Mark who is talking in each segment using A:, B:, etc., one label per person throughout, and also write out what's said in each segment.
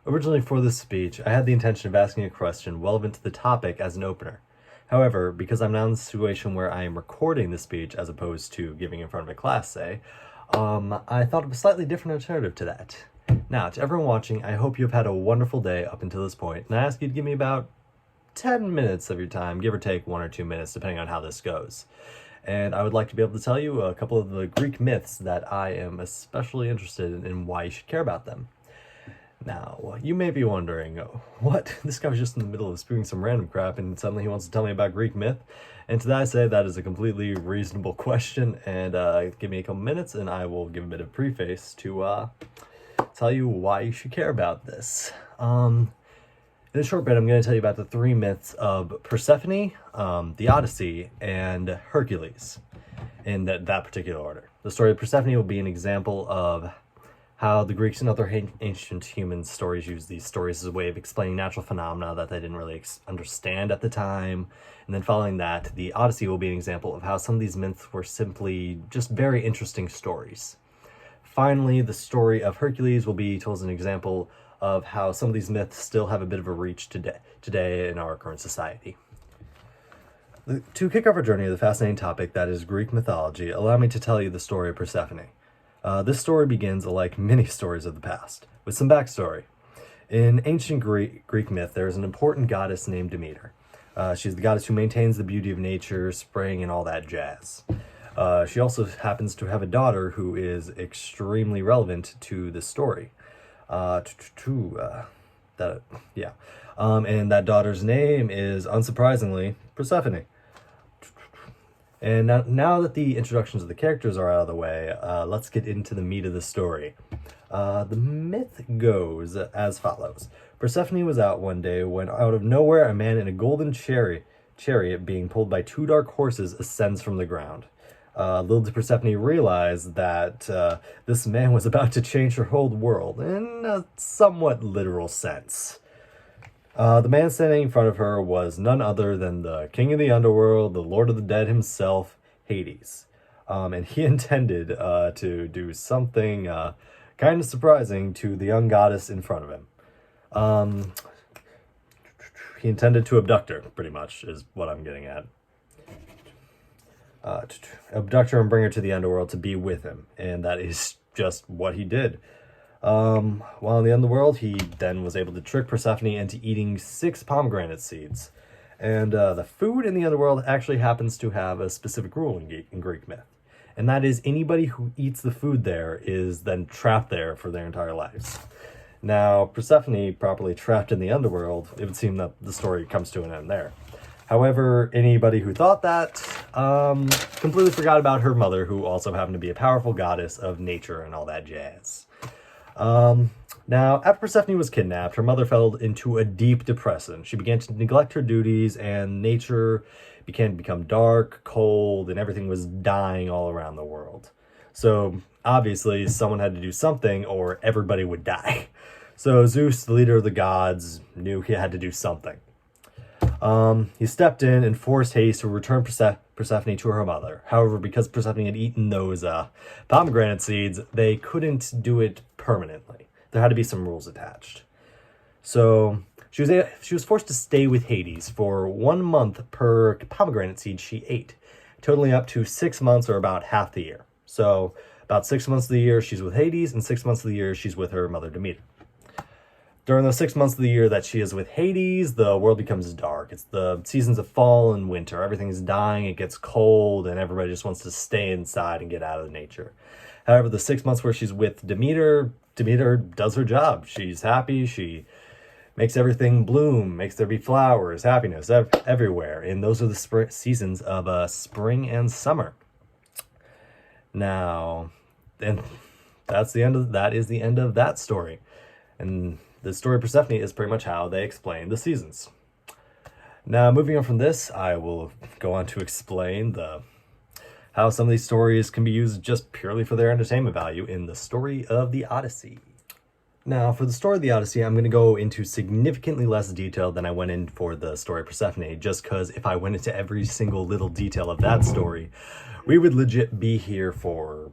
A: Originally for this speech, I had the intention of asking a question relevant to the topic as an opener. However, because I'm now in the situation where I am recording the speech as opposed to giving in front of a class, say, I thought of a slightly different alternative to that. Now, to everyone watching, I hope you've had a wonderful day up until this point, and I ask you to give me about 10 minutes of your time, give or take 1 or 2 minutes, depending on how this goes. And I would like to be able to tell you a couple of the Greek myths that I am especially interested in and why you should care about them. Now, you may be wondering, what? This guy was just in the middle of spewing some random crap and suddenly he wants to tell me about Greek myth? And to that I say that is a completely reasonable question, and give me a couple minutes and I will give a bit of preface to tell you why you should care about this. In a short bit, I'm going to tell you about the 3 myths of Persephone, the Odyssey, and Hercules, in that particular order. The story of Persephone will be an example of how the Greeks and other ancient human stories use these stories as a way of explaining natural phenomena that they didn't really understand at the time. And then following that, the Odyssey will be an example of how some of these myths were simply just very interesting stories. Finally, the story of Hercules will be told as an example of how some of these myths still have a bit of a reach today in our current society. To kick off our journey of the fascinating topic that is Greek mythology, allow me to tell you the story of Persephone. This story begins, like many stories of the past, with some backstory. In ancient Greek myth, there is an important goddess named Demeter. She's the goddess who maintains the beauty of nature, spring, and all that jazz. She also happens to have a daughter who is extremely relevant to this story. And that daughter's name is, unsurprisingly, Persephone. And now that the introductions of the characters are out of the way, let's get into the meat of the story. The myth goes as follows. Persephone was out one day when out of nowhere a man in a golden chariot being pulled by 2 dark horses ascends from the ground. Little did Persephone realize that this man was about to change her whole world in a somewhat literal sense. The man standing in front of her was none other than the king of the underworld, the lord of the dead himself, Hades. And he intended to do something kind of surprising to the young goddess in front of him. He intended to abduct her, pretty much, is what I'm getting at. Abduct her and bring her to the underworld to be with him, and that is just what he did. While in the underworld, he then was able to trick Persephone into eating 6 pomegranate seeds. And the food in the underworld actually happens to have a specific rule in Greek myth. And that is anybody who eats the food there is then trapped there for their entire lives. Now, Persephone properly trapped in the underworld, it would seem that the story comes to an end there. However, anybody who thought that completely forgot about her mother, who also happened to be a powerful goddess of nature and all that jazz. Now, after Persephone was kidnapped, her mother fell into a deep depression. She began to neglect her duties, and nature began to become dark, cold, and everything was dying all around the world. So, obviously, someone had to do something, or everybody would die. So, Zeus, the leader of the gods, knew he had to do something. He stepped in and forced Hades to return Persephone to her mother. However, because Persephone had eaten those pomegranate seeds, they couldn't do it permanently. There had to be some rules attached. So she was forced to stay with Hades for 1 month per pomegranate seed she ate, totaling up to 6 months, or about half the year. So about 6 months of the year she's with Hades, and 6 months of the year she's with her mother Demeter. During the 6 months of the year that she is with Hades, the world becomes dark. It's the seasons of fall and winter. Everything's dying, it gets cold, and everybody just wants to stay inside and get out of nature. However, the 6 months where she's with Demeter does her job. She's happy, she makes everything bloom, makes there be flowers, happiness everywhere. And those are the seasons of spring and summer. Now, and that is the end of that story. And the story of Persephone is pretty much how they explain the seasons. Now, moving on from this, I will go on to explain how some of these stories can be used just purely for their entertainment value in the story of the Odyssey. Now, for the story of the Odyssey, I'm going to go into significantly less detail than I went in for the story of Persephone, just because if I went into every single little detail of that story, we would legit be here for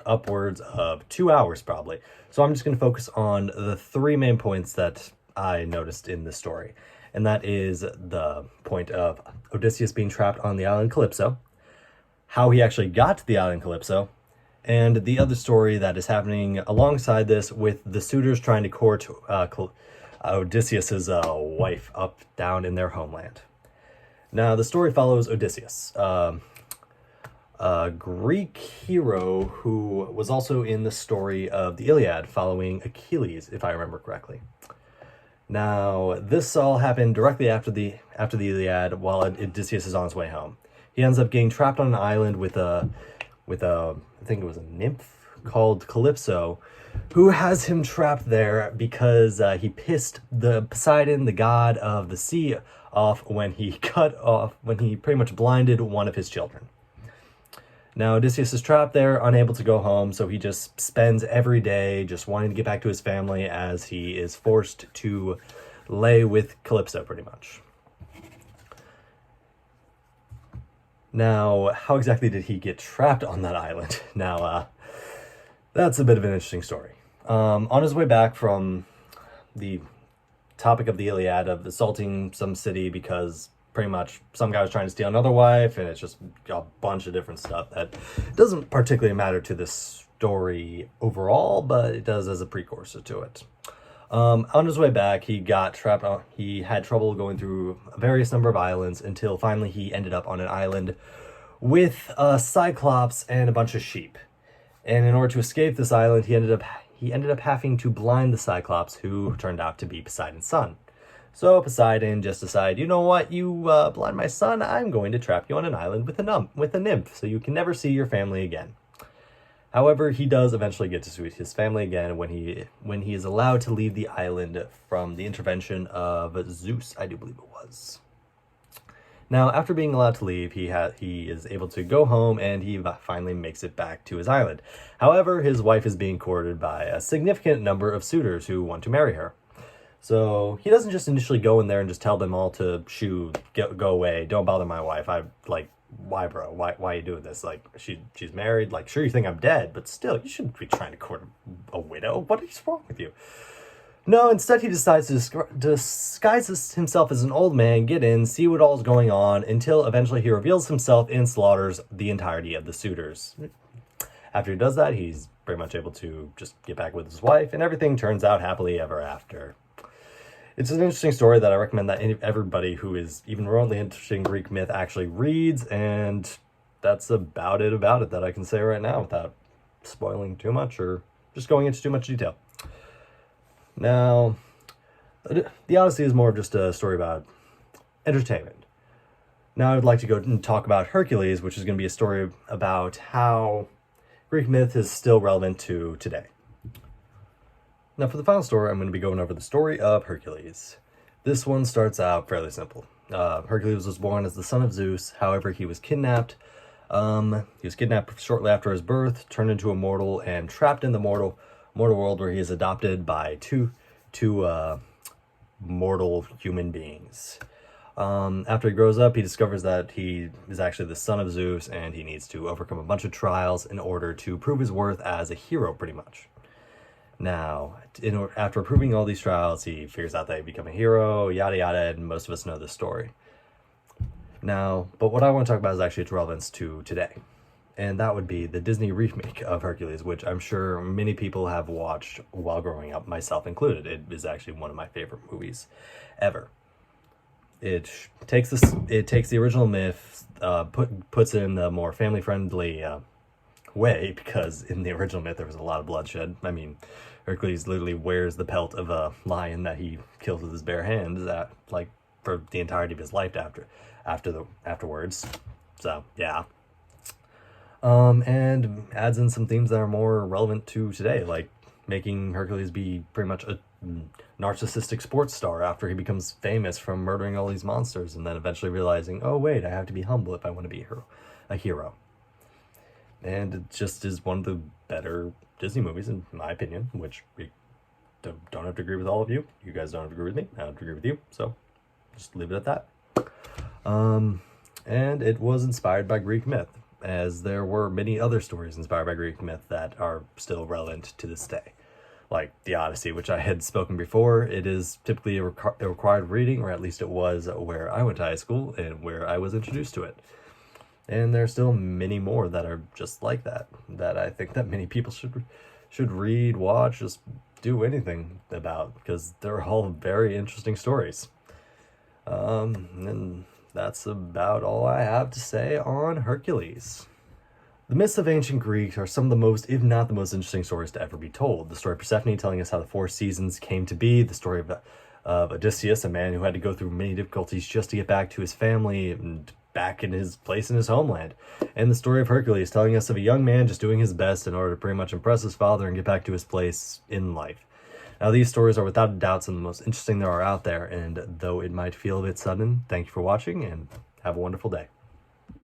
A: upwards of 2 hours probably. So I'm just going to focus on the three main points that I noticed in this story. And that is the point of Odysseus being trapped on the island Calypso, how he actually got to the island Calypso, and the other story that is happening alongside this with the suitors trying to court Odysseus's wife down in their homeland. Now, the story follows Odysseus, a Greek hero who was also in the story of the Iliad following Achilles, if I remember correctly. Now, this all happened directly after the Iliad while Odysseus is on his way home. He ends up getting trapped on an island with a I think it was a nymph called Calypso, who has him trapped there because he pissed the Poseidon, the god of the sea, off when he pretty much blinded one of his children. Now, Odysseus is trapped there, unable to go home, so he just spends every day just wanting to get back to his family as he is forced to lay with Calypso, pretty much. Now, how exactly did he get trapped on that island? Now, that's a bit of an interesting story. On his way back from the topic of the Iliad of assaulting some city because pretty much some guy was trying to steal another wife, and it's just a bunch of different stuff that doesn't particularly matter to this story overall, but it does as a precursor to it. On his way back, he got trapped. He had trouble going through a various number of islands until finally he ended up on an island with a Cyclops and a bunch of sheep. And in order to escape this island, he ended up having to blind the Cyclops, who turned out to be Poseidon's son. So Poseidon just decided, you know what, you blind my son, I'm going to trap you on an island with a nymph, so you can never see your family again. However, he does eventually get to see his family again when he is allowed to leave the island from the intervention of Zeus, I do believe it was. Now, after being allowed to leave, he is able to go home, and he finally makes it back to his island. However, his wife is being courted by a significant number of suitors who want to marry her. So he doesn't just initially go in there and just tell them all to go away, don't bother my wife. Why, bro? Why are you doing this? Like, she's married. Like, sure, you think I'm dead, but still, you shouldn't be trying to court a widow. What is wrong with you? No, instead he decides to disguise himself as an old man, get in, see what all's going on, until eventually he reveals himself and slaughters the entirety of the suitors. After he does that, he's pretty much able to just get back with his wife, and everything turns out happily ever after. It's an interesting story that I recommend that everybody who is even remotely interested in Greek myth actually reads, and that's about it that I can say right now without spoiling too much or just going into too much detail. Now, the Odyssey is more of just a story about entertainment. Now I would like to go and talk about Hercules, which is going to be a story about how Greek myth is still relevant to today. Now, for the final story, I'm going to be going over the story of Hercules. This one starts out fairly simple. Hercules was born as the son of Zeus. However, he was kidnapped. He was kidnapped shortly after his birth, turned into a mortal, and trapped in the mortal world, where he is adopted by two mortal human beings. After he grows up, he discovers that he is actually the son of Zeus, and he needs to overcome a bunch of trials in order to prove his worth as a hero, pretty much. Now, after proving all these trials, he figures out that he become a hero, yada yada, and most of us know this story. Now, but what I want to talk about is actually its relevance to today. And that would be the Disney remake of Hercules, which I'm sure many people have watched while growing up, myself included. It is actually one of my favorite movies ever. It takes the original myth, puts it in the more family-friendly way, because in the original myth there was a lot of bloodshed. I mean, Hercules literally wears the pelt of a lion that he kills with his bare hands for the entirety of his life afterwards. So yeah. And adds in some themes that are more relevant to today, like making Hercules be pretty much a narcissistic sports star after he becomes famous from murdering all these monsters, and then eventually realizing, oh wait, I have to be humble if I want to be a hero. And it just is one of the better Disney movies, in my opinion, which we don't have to agree with all of you. You guys don't have to agree with me. I don't have to agree with you. So just leave it at that. And it was inspired by Greek myth. as there were many other stories inspired by Greek myth that are still relevant to this day. Like the Odyssey, which I had spoken before, it is typically a required reading, or at least it was where I went to high school and where I was introduced to it. And there's still many more that are just like that, that I think that many people should read, watch, just do anything about, because they're all very interesting stories. And that's about all I have to say on Hercules. The myths of ancient Greece are some of the most, if not the most interesting stories to ever be told. The story of Persephone telling us how the four seasons came to be, the story of Odysseus, a man who had to go through many difficulties just to get back to his family and back in his place in his homeland, and the story of Hercules telling us of a young man just doing his best in order to pretty much impress his father and get back to his place in life. Now, these stories are without a doubt some of the most interesting there are out there, and though it might feel a bit sudden, thank you for watching and have a wonderful day.